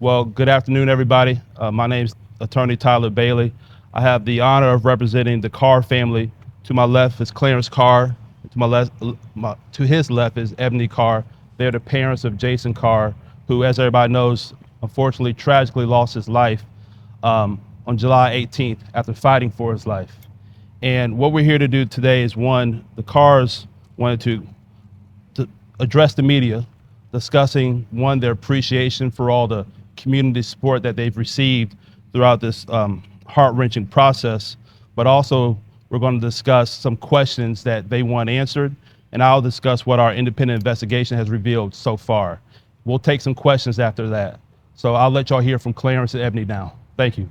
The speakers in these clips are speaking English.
Well, good afternoon, everybody. My name is Attorney Tyler Bailey. I have the honor of representing the Carr family. To my left is Clarence Carr. To his left is Ebony Carr. They're the parents of Jaysen Carr, who, as everybody knows, unfortunately tragically lost his life on July 18th after fighting for his life. And what we're here to do today is, one, the Carrs wanted to address the media, discussing, one, their appreciation for all the community support that they've received throughout this heart-wrenching process, but also we're going to discuss some questions that they want answered, and I'll discuss what our independent investigation has revealed so far. We'll take some questions after that. So I'll let y'all hear from Clarence and Ebony now. Thank you.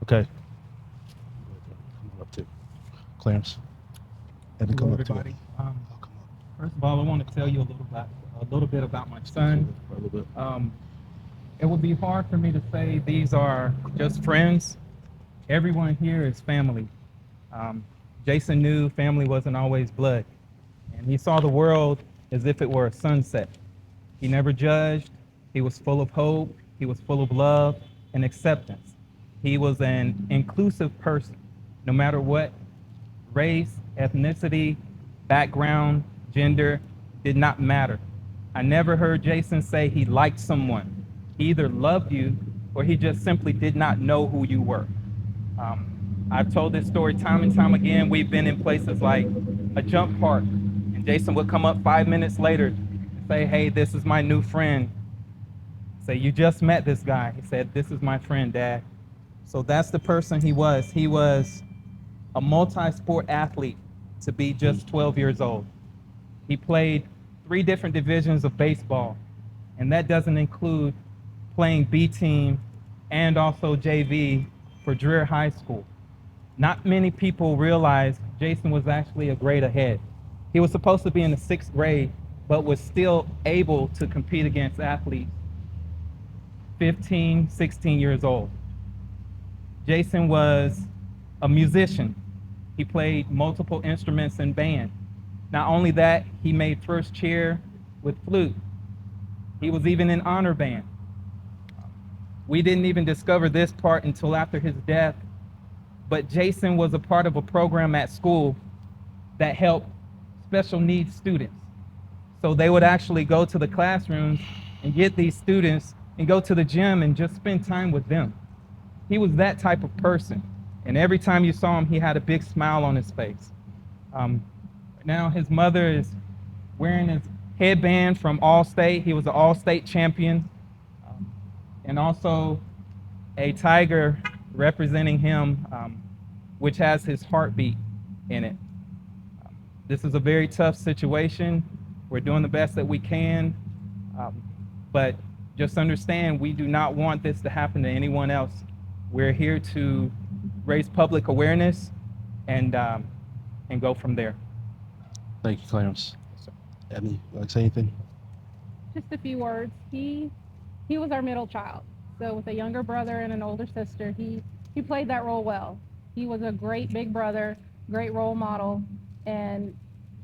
Okay. Come on up too. Clarence. Ebony, Hello, come up too. everybody. First of all, I want to tell you a little bit about my son. A little bit. It would be hard for me to say these are just friends. Everyone here is family. Jaysen knew family wasn't always blood, and he saw the world as if it were a sunset. He never judged. He was full of hope. He was full of love and acceptance. He was an inclusive person, no matter what race, ethnicity, background, gender, did not matter. I never heard Jaysen say he liked someone. He either loved you or he just simply did not know who you were. I've told this story time and time again. We've been in places like a jump park, and Jaysen would come up 5 minutes later and say, "Hey, this is my new friend." Say, "You just met this guy." He said, "This is my friend, Dad." So that's the person he was. He was a multi-sport athlete to be just 12 years old. He played 3 different divisions of baseball, and that doesn't include playing B team and also JV for Dreer High School. Not many people realize Jaysen was actually a grade ahead. He was supposed to be in the 6th grade, but was still able to compete against athletes 15, 16 years old. Jaysen was a musician. He played multiple instruments in band. Not only that, he made first chair with flute. He was even in honor band. We didn't even discover this part until after his death, but Jaysen was a part of a program at school that helped special needs students. So they would actually go to the classrooms and get these students and go to the gym and just spend time with them. He was that type of person. And every time you saw him, he had a big smile on his face. Now his mother is wearing his headband from All-State. He was an All-State champion. And also a tiger representing him, which has his heartbeat in it. This is a very tough situation. We're doing the best that we can, but just understand we do not want this to happen to anyone else. We're here to raise public awareness and go from there. Thank you, Clarence. Ebony, would you like to say anything? Just a few words. He was our middle child. So with a younger brother and an older sister, he played that role well. He was a great big brother, great role model, and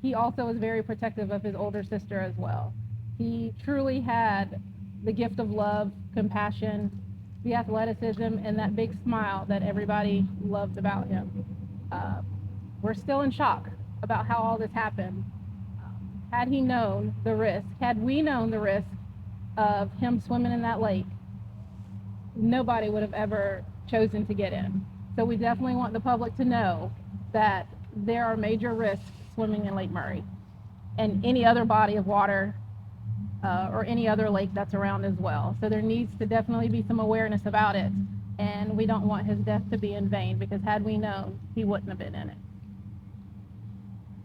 he also was very protective of his older sister as well. He truly had the gift of love, compassion, the athleticism, and that big smile that everybody loved about him. We're still in shock about how all this happened. Had he known the risk, had we known the risk of him swimming in that lake, nobody would have ever chosen to get in. So we definitely want the public to know that there are major risks swimming in Lake Murray and any other body of water or any other lake that's around as well. So there needs to definitely be some awareness about it, and we don't want his death to be in vain, because had we known, he wouldn't have been in it.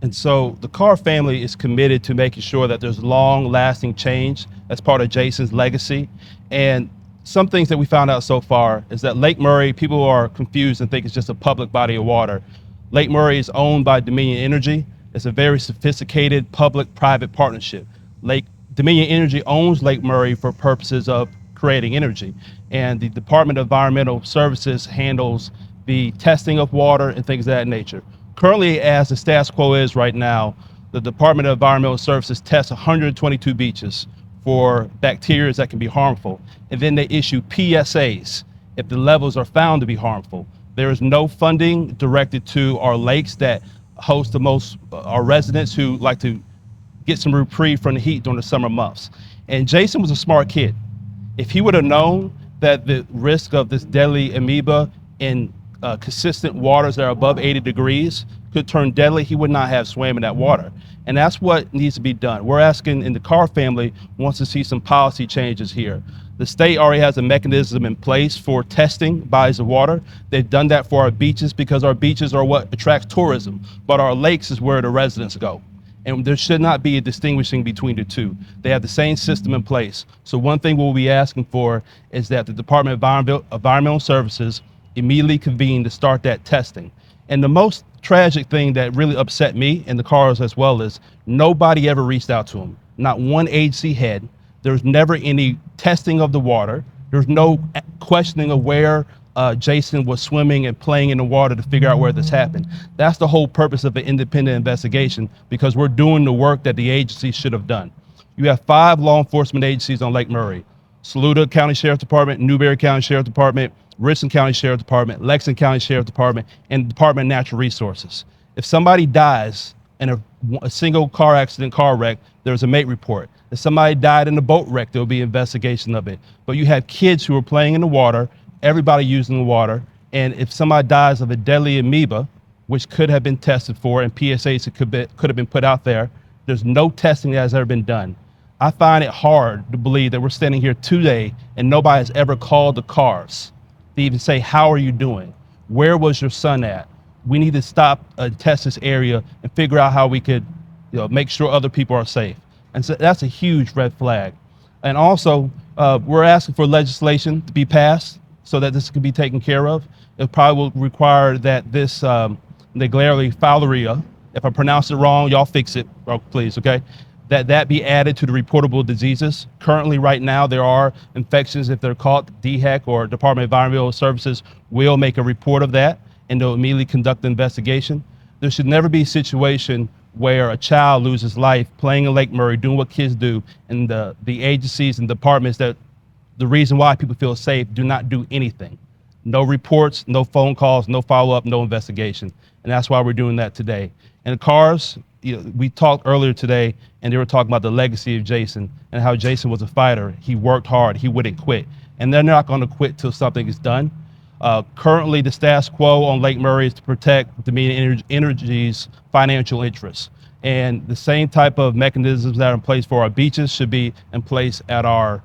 And so the Carr family is committed to making sure that there's long-lasting change as part of Jaysen's legacy. And some things that we found out so far is that Lake Murray, people are confused and think it's just a public body of water. Lake Murray is owned by Dominion Energy. It's a very sophisticated public-private partnership. Dominion Energy owns Lake Murray for purposes of creating energy. And the Department of Environmental Services handles the testing of water, and things of that nature. Currently, as the status quo is right now, the Department of Environmental Services tests 122 beaches for bacteria that can be harmful, and then they issue PSAs if the levels are found to be harmful. There is no funding directed to our lakes that host the most, our residents who like to get some reprieve from the heat during the summer months. And Jaysen was a smart kid. If he would have known that the risk of this deadly amoeba in consistent waters that are above 80 degrees could turn deadly, he would not have swam in that water. And that's what needs to be done. We're asking, and the Carr family wants to see some policy changes here. The state already has a mechanism in place for testing bodies of water. They've done that for our beaches because our beaches are what attracts tourism, but our lakes is where the residents go. And there should not be a distinguishing between the two. They have the same system in place. So one thing we'll be asking for is that the Department of Environmental Services immediately convene to start that testing. And the most tragic thing that really upset me and the Carrs as well is nobody ever reached out to them. Not one agency head. There's never any testing of the water. There's no questioning of where Jaysen was swimming and playing in the water to figure out where this happened. That's the whole purpose of an independent investigation, because we're doing the work that the agency should have done. You have 5 law enforcement agencies on Lake Murray: Saluda County Sheriff Department, Newberry County Sheriff Department, Richland County Sheriff Department, Lexington County Sheriff Department, and Department of Natural Resources. If somebody dies in a single car accident, car wreck, there's a mate report. If somebody died in a boat wreck, there'll be an investigation of it. But you have kids who are playing in the water, everybody using the water, and if somebody dies of a deadly amoeba, which could have been tested for, and PSAs could have been put out there, there's no testing that has ever been done. I find it hard to believe that we're standing here today and nobody has ever called the Carrs to even say, how are you doing? Where was your son at? We need to stop and test this area and figure out how we could, make sure other people are safe. And so that's a huge red flag. And also, we're asking for legislation to be passed so that this can be taken care of. It probably will require that this Naegleria Fowleri, if I pronounce it wrong, y'all fix it, please, okay? That be added to the reportable diseases. Currently, right now, there are infections. If they're caught, DHEC or Department of Environmental Services will make a report of that, and they'll immediately conduct the investigation. There should never be a situation where a child loses life playing in Lake Murray, doing what kids do, and the agencies and departments that the reason why people feel safe do not do anything. No reports, no phone calls, no follow-up, no investigation. And that's why we're doing that today. And the Carrs, we talked earlier today, and they were talking about the legacy of Jaysen and how Jaysen was a fighter. He worked hard, he wouldn't quit. And they're not gonna quit till something is done. Currently, the status quo on Lake Murray is to protect Dominion Energy's financial interests. And the same type of mechanisms that are in place for our beaches should be in place at our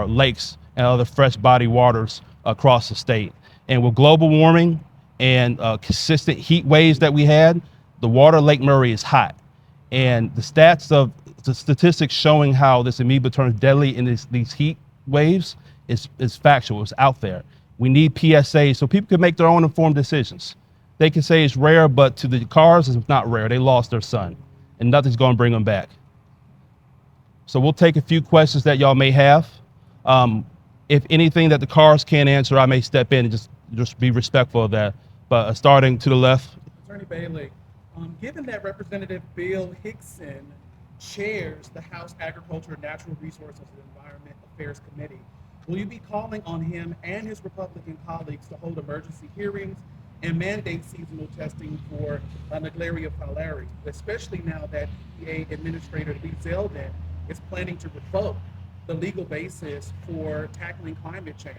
lakes and other fresh body waters across the state. And with global warming and consistent heat waves that we had, the water Lake Murray is hot. And the statistics showing how this amoeba turns deadly in these heat waves is factual, it's out there. We need PSA so people can make their own informed decisions. They can say it's rare, but to the Carrs, it's not rare. They lost their son, and nothing's going to bring them back. So we'll take a few questions that y'all may have. If anything that the Carrs can't answer, I may step in and just be respectful of that. But starting to the left. Attorney Bailey, given that Representative Bill Hickson chairs the House Agriculture, Natural Resources, and Environment Affairs Committee, will you be calling on him and his Republican colleagues to hold emergency hearings and mandate seasonal testing for Naegleria Fowleri, especially now that EPA Administrator Lee Zeldin is planning to revoke the legal basis for tackling climate change,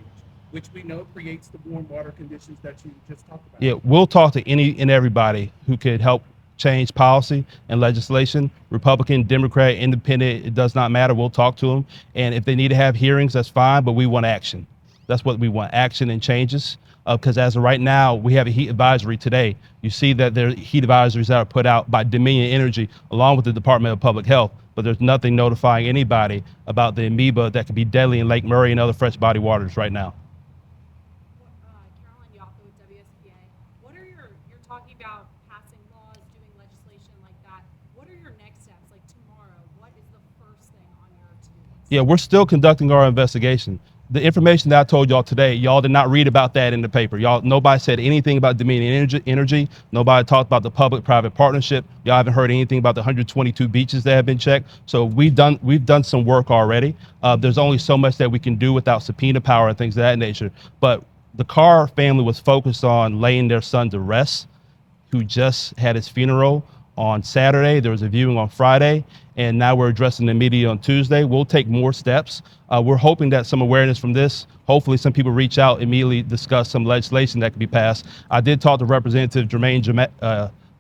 which we know creates the warm water conditions that you just talked about? Yeah, we'll talk to any and everybody who could help change policy and legislation, Republican, Democrat, Independent, it does not matter. We'll talk to them. And if they need to have hearings, that's fine, but we want action. That's what we want, action and changes. Because as of right now, we have a heat advisory today. You see that there are heat advisories that are put out by Dominion Energy along with the Department of Public Health, but there's nothing notifying anybody about the amoeba that could be deadly in Lake Murray and other fresh body waters right now. Caroline Yaffa with WSPA. What are you're talking about passing laws, doing legislation like that. What are your next steps? Like tomorrow, what is the first thing on your to-do list? Yeah, we're still conducting our investigation. the information that I told y'all today, y'all did not read about that in the paper. Y'all, nobody said anything about Dominion Energy. Nobody talked about the public-private partnership. Y'all haven't heard anything about the 122 beaches that have been checked. So we've done some work already. There's only so much that we can do without subpoena power and things of that nature. But the Carr family was focused on laying their son to rest, who just had his funeral on Saturday. There was a viewing on Friday, and now we're addressing the media on Tuesday. We'll take more steps. We're hoping that some awareness from this, hopefully some people reach out, immediately discuss some legislation that could be passed. I did talk to Representative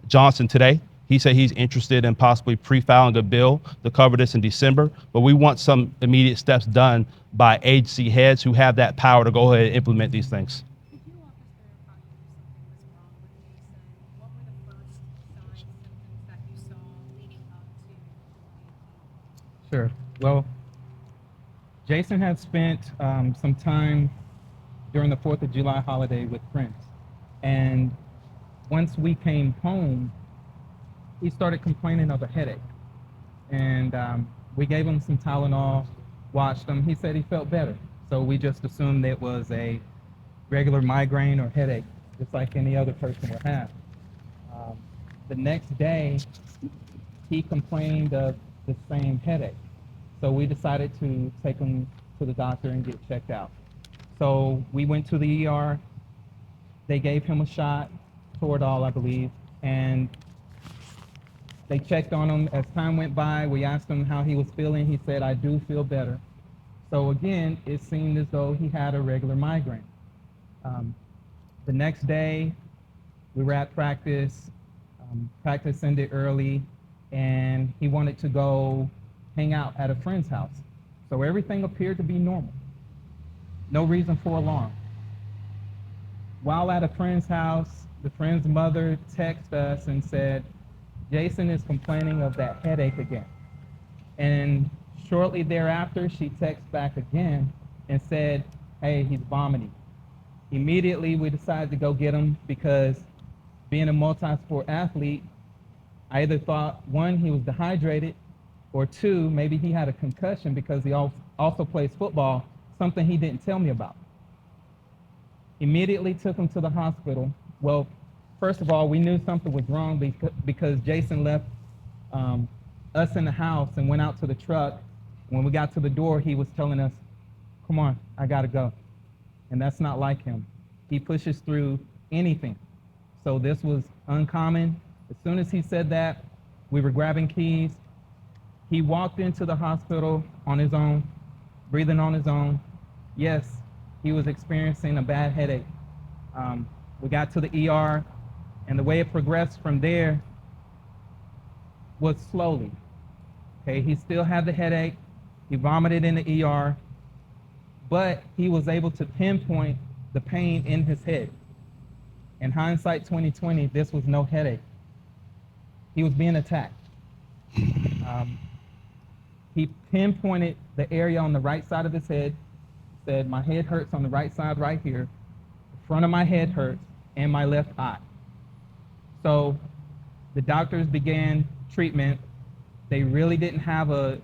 Johnson today. He said he's interested in possibly pre-filing a bill to cover this in December, but we want some immediate steps done by agency heads who have that power to go ahead and implement these things. Could you walk us through how you knew something was wrong with Jaysen? What were the first signs, symptoms that you saw leading up to 2018? Sure. Well, Jaysen had spent some time during the 4th of July holiday with friends. And once we came home, he started complaining of a headache. And we gave him some Tylenol, watched him. He said he felt better. So we just assumed it was a regular migraine or headache, just like any other person would have. The next day, he complained of the same headache. So we decided to take him to the doctor and get checked out. So we went to the ER. They gave him a shot, Toradol, I believe, and they checked on him. As time went by, we asked him how he was feeling. He said, "I do feel better." So again, it seemed as though he had a regular migraine. The next day, we were at practice. Practice ended early, and he wanted to go hang out at a friend's house. So everything appeared to be normal. No reason for alarm. While at a friend's house, the friend's mother texted us and said, "Jaysen is complaining of that headache again." And shortly thereafter, she texted back again and said, "Hey, he's vomiting." Immediately, we decided to go get him because being a multi-sport athlete, I either thought, one, he was dehydrated, or two, maybe he had a concussion because he also plays football, something he didn't tell me about. Immediately took him to the hospital. Well, first of all, we knew something was wrong because Jaysen left us in the house and went out to the truck. When we got to the door, he was telling us, "Come on, I gotta go." And that's not like him. He pushes through anything. So this was uncommon. As soon as he said that, we were grabbing keys. He walked into the hospital on his own, breathing on his own. Yes, he was experiencing a bad headache. We got to the ER, and the way it progressed from there was slowly. Okay, he still had the headache. He vomited in the ER, but he was able to pinpoint the pain in his head. In hindsight 2020, this was no headache. He was being attacked. He pinpointed the area on the right side of his head, said, "My head hurts on the right side right here. The front of my head hurts, and my left eye." So the doctors began treatment. They really didn't have a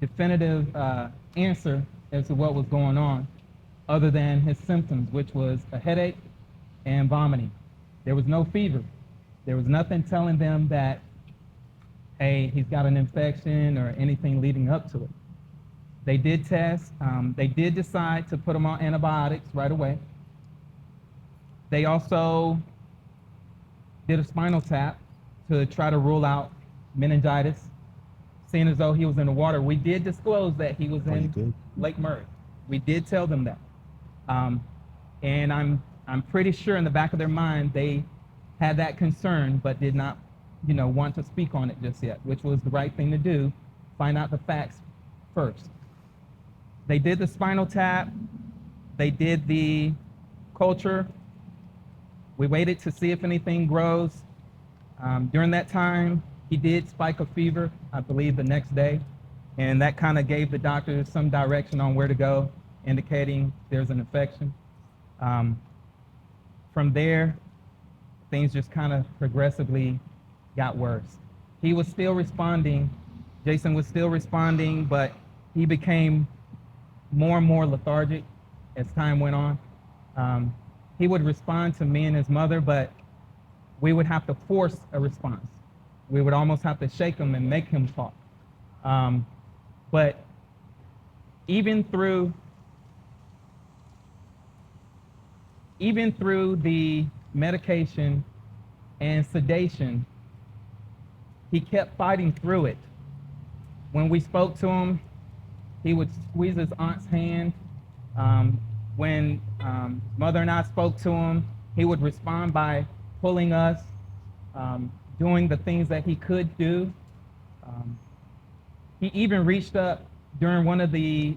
definitive answer as to what was going on, other than his symptoms, which was a headache and vomiting. There was no fever. There was nothing telling them that, hey, he's got an infection or anything leading up to it. They did test. They did decide to put him on antibiotics right away. They also did a spinal tap to try to rule out meningitis, seeing as though he was in the water. We did disclose that he was in Lake Murray. We did tell them that. And I'm pretty sure in the back of their mind they had that concern, but did not, want to speak on it just yet, which was the right thing to do. Find out the facts first. They did the spinal tap. They did the culture. We waited to see if anything grows. During that time, he did spike a fever, I believe, the next day, and that kind of gave the doctors some direction on where to go, indicating there's an infection. From there, things just kind of progressively got worse. He was still responding. Jaysen was still responding, but he became more and more lethargic. as time went on. He would respond to me and his mother, but we would have to force a response. We would almost have to shake him and make him talk. But even through the medication and sedation, he kept fighting through it. When we spoke to him, he would squeeze his aunt's hand. When mother and I spoke to him, he would respond by pulling us, doing the things that he could do. He even reached up during one of the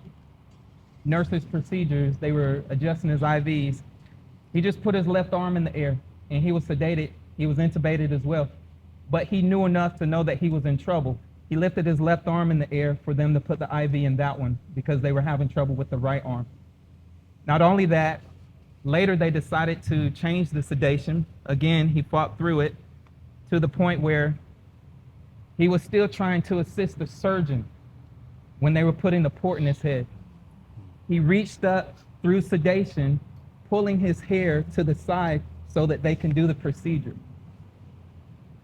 nurse's procedures. They were adjusting his IVs. He just put his left arm in the air, and he was sedated. He was intubated as well. But he knew enough to know that he was in trouble. He lifted his left arm in the air for them to put the IV in that one because they were having trouble with the right arm. Not only that, later they decided to change the sedation. Again, he fought through it to the point where he was still trying to assist the surgeon when they were putting the port in his head. He reached up through sedation, pulling his hair to the side so that they can do the procedure.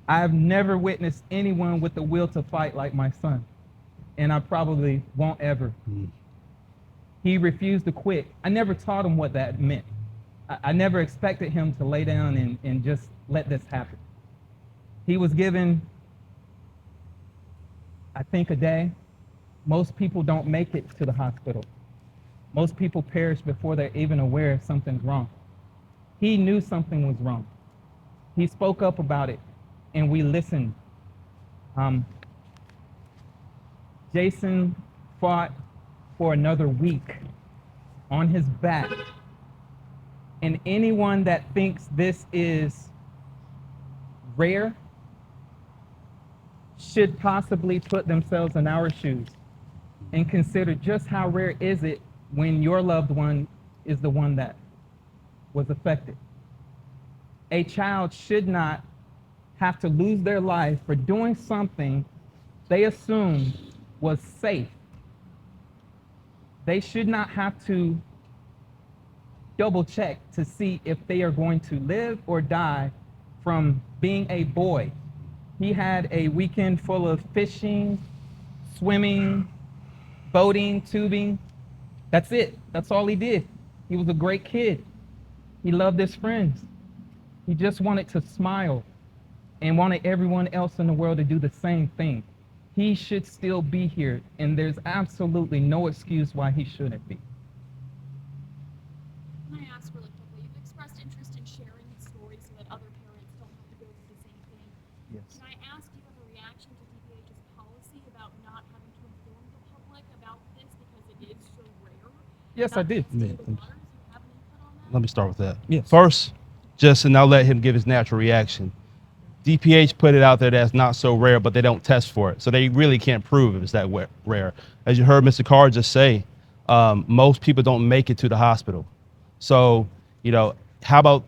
I've never witnessed anyone with the will to fight like my son, and I probably won't ever. He refused to quit. I never taught him what that meant. I never expected him to lay down and just let this happen. He was given, I think, a day. Most people don't make it to the hospital. Most people perish before they're even aware if something's wrong. He knew something was wrong. He spoke up about it, and we listened. Jaysen fought for another week on his back. And anyone that thinks this is rare should possibly put themselves in our shoes and consider just how rare is it when your loved one is the one that was affected. A child should not have to lose their life for doing something they assumed was safe. They should not have to double check to see if they are going to live or die from being a boy. He had a weekend full of fishing, swimming, boating, tubing. That's it. That's all he did. He was a great kid. He loved his friends. He just wanted to smile and wanted everyone else in the world to do the same thing. He should still be here, and there's absolutely no excuse why he shouldn't be. Can I ask really quickly, you've expressed interest in sharing the story so that other parents don't have to go through the same thing. Yes. Can I ask, do you have a reaction to DPH's policy about not having to inform the public about this because it is so rare? Yes, I did. Do you have an input on that? Let me start with that. Yes. First, just and I'll let him give his natural reaction. DPH put it out there that's not so rare, but they don't test for it. So they really can't prove if it's that rare. As you heard Mr. Carr just say, most people don't make it to the hospital. So, how about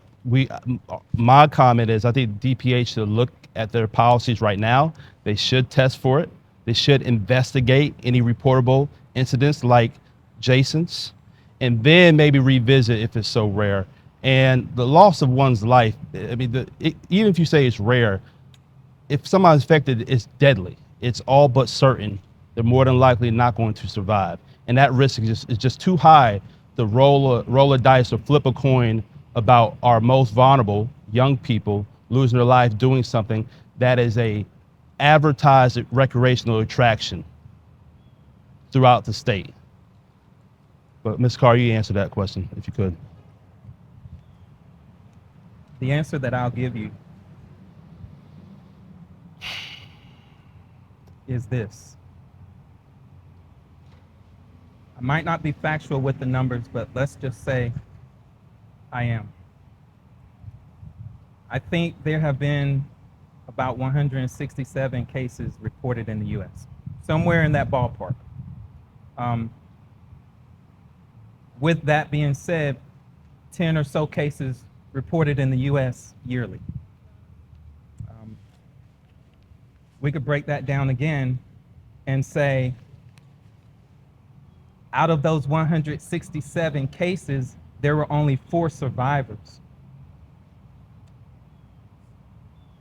my comment is I think DPH should look at their policies right now. They should test for it. They should investigate any reportable incidents like Jaysen's, and then maybe revisit if it's so rare. And the loss of one's life, I mean, even if you say it's rare, if somebody's affected, it's deadly. It's all but certain. They're more than likely not going to survive. And that risk is just too high to roll a dice or flip a coin about our most vulnerable young people losing their life doing something that is a advertised recreational attraction throughout the state. But Ms. Carr, you answer that question if you could. The answer that I'll give you is this. I might not be factual with the numbers, but let's just say I am. I think there have been about 167 cases reported in the U.S., somewhere in that ballpark. With that being said, 10 or so cases reported in the U.S. yearly. We could break that down again and say Out of those 167 cases, there were only 4 survivors.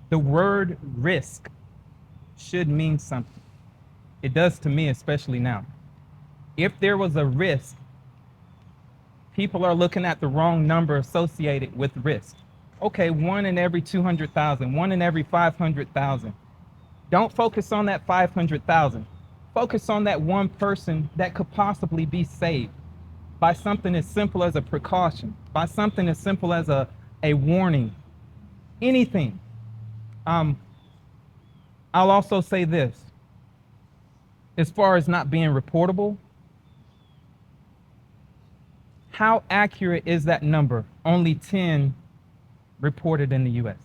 The word risk should mean something. It does to me, especially now. If there was a risk, people are looking at the wrong number associated with risk. Okay, 1 in every 200,000, 1 in every 500,000. Don't focus on that 500,000. Focus on that one person that could possibly be saved by something as simple as a precaution, by something as simple as a warning, anything. I'll also say this, as far as not being reportable, how accurate is that number? Only 10 reported in the US.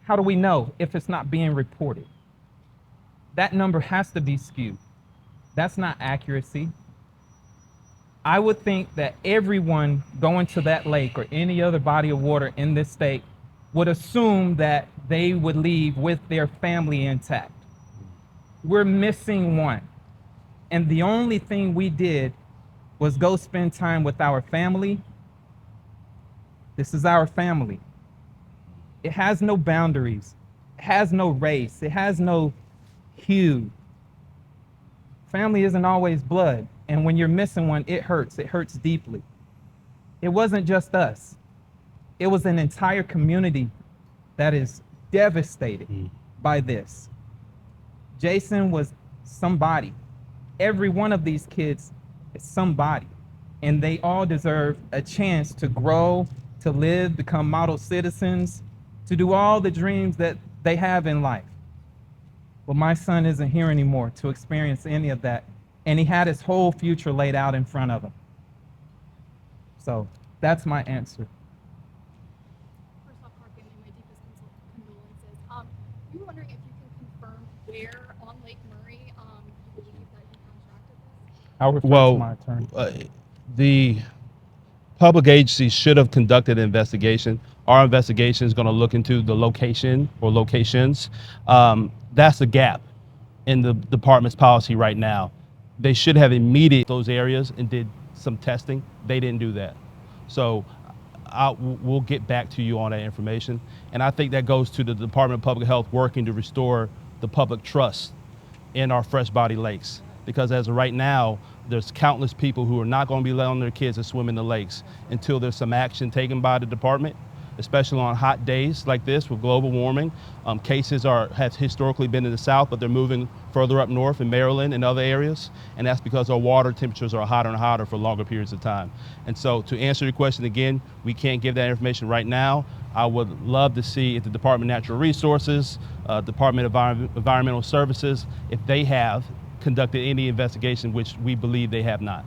How do we know if it's not being reported? That number has to be skewed. That's not accuracy. I would think that everyone going to that lake or any other body of water in this state would assume that they would leave with their family intact. We're missing one. And the only thing we did was go spend time with our family. This is our family. It has no boundaries. It has no race. It has no hue. Family isn't always blood. And when you're missing one, it hurts. It hurts deeply. It wasn't just us. It was an entire community that is devastated by this. Jaysen was somebody. Every one of these kids is somebody. And they all deserve a chance to grow, to live, become model citizens, to do all the dreams that they have in life. But my son isn't here anymore to experience any of that. And he had his whole future laid out in front of him. So that's my answer. First off, Carr family, my deepest condolences. We were wondering if you can confirm where on Lake Murray you believe that you contracted this? I'll refer to Well, my attorney. the public agency should have conducted an investigation. Our investigation is going to look into the location or locations. That's a gap in the department's policy right now. They should have immediate those areas and did some testing. They didn't do that. So we'll get back to you on that information. And I think that goes to the Department of Public Health working to restore the public trust in our fresh body lakes. Because as of right now, there's countless people who are not going to be allowing their kids to swim in the lakes until there's some action taken by the department, especially on hot days like this with global warming. Cases have historically been in the south, but they're moving further up north in Maryland and other areas. And that's because our water temperatures are hotter and hotter for longer periods of time. And so to answer your question again, we can't give that information right now. I would love to see if the Department of Natural Resources, Department of Environmental Services, if they have conducted any investigation, which we believe they have not.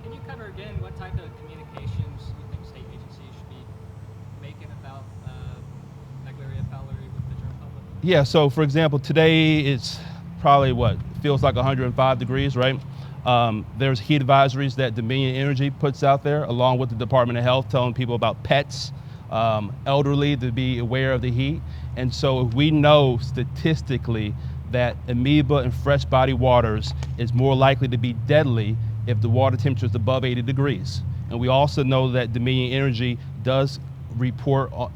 Can you cover again what type of communications you think state agencies should be making about Naegleria, Fowleri with the general public? Yeah, so for example, today it's probably feels like 105 degrees, right? There's heat advisories that Dominion Energy puts out there along with the Department of Health telling people about pets, elderly to be aware of the heat. And so if we know statistically that amoeba in fresh body waters is more likely to be deadly if the water temperature is above 80 degrees. And we also know that Dominion Energy does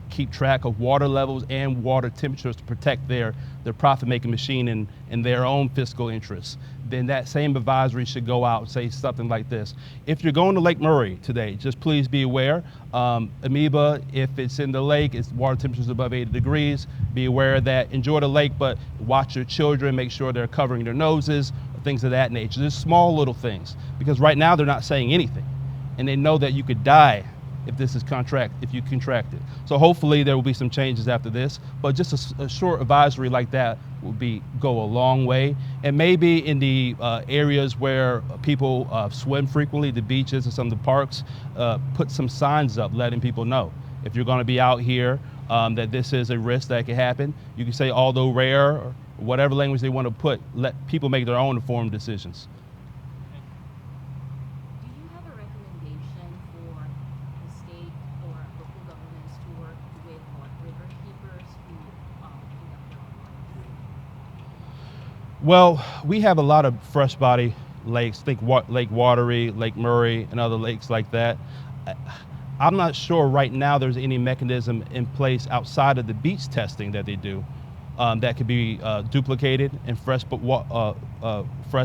keep track of water levels and water temperatures to protect their profit-making machine and their own fiscal interests. Then that same advisory should go out and say something like this. If you're going to Lake Murray today, just please be aware, amoeba, if it's in the lake, its water temperatures above 80 degrees, be aware of that. Enjoy the lake, but watch your children, make sure they're covering their noses, things of that nature. There's small little things, because right now they're not saying anything. And they know that you could die if you contract it. So hopefully there will be some changes after this, but just a short advisory like that will go a long way. And maybe in the areas where people swim frequently, the beaches and some of the parks, put some signs up letting people know. If you're gonna be out here, that this is a risk that can happen. You can say, although rare, or whatever language they want to put, let people make their own informed decisions. Do you have a recommendation for the state or local governments to work with river keepers who conduct their own monitoring? Well, we have a lot of fresh body lakes, think Lake Watery, Lake Murray, and other lakes like that. I- I'm not sure right now there's any mechanism in place outside of the beach testing that they do that could be duplicated in fresh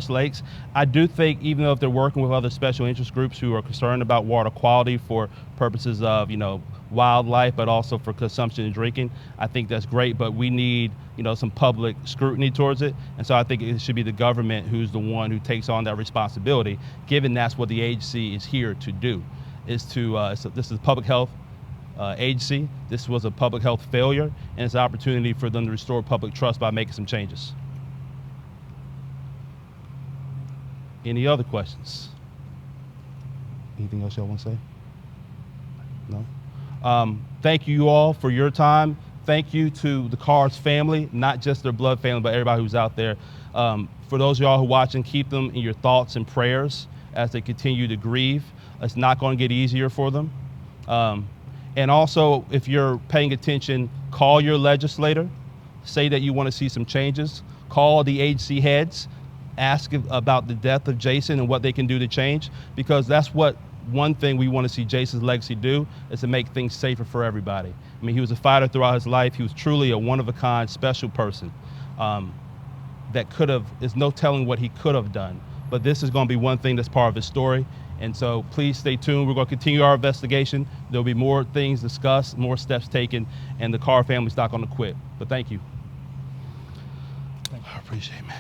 lakes. I do think, even though if they're working with other special interest groups who are concerned about water quality for purposes of, wildlife, but also for consumption and drinking, I think that's great. But we need, some public scrutiny towards it, and so I think it should be the government who's the one who takes on that responsibility, given that's what the agency is here to do. So this is public health agency. This was a public health failure, and it's an opportunity for them to restore public trust by making some changes. Any other questions? Anything else y'all want to say? No? Thank you all for your time. Thank you to the Carr's family, not just their blood family, but everybody who's out there. For those of y'all who are watching, keep them in your thoughts and prayers as they continue to grieve. It's not going to get easier for them. And also, if you're paying attention, call your legislator, say that you want to see some changes, call the agency heads, ask about the death of Jaysen and what they can do to change, because that's what one thing we want to see Jaysen's legacy do, is to make things safer for everybody. I mean, he was a fighter throughout his life. He was truly a one-of-a-kind, special person there's no telling what he could have done. But this is going to be one thing that's part of his story. And so please stay tuned. We're going to continue our investigation. There'll be more things discussed, more steps taken, and the Carr family's not going to quit. But thank you. I appreciate it, man.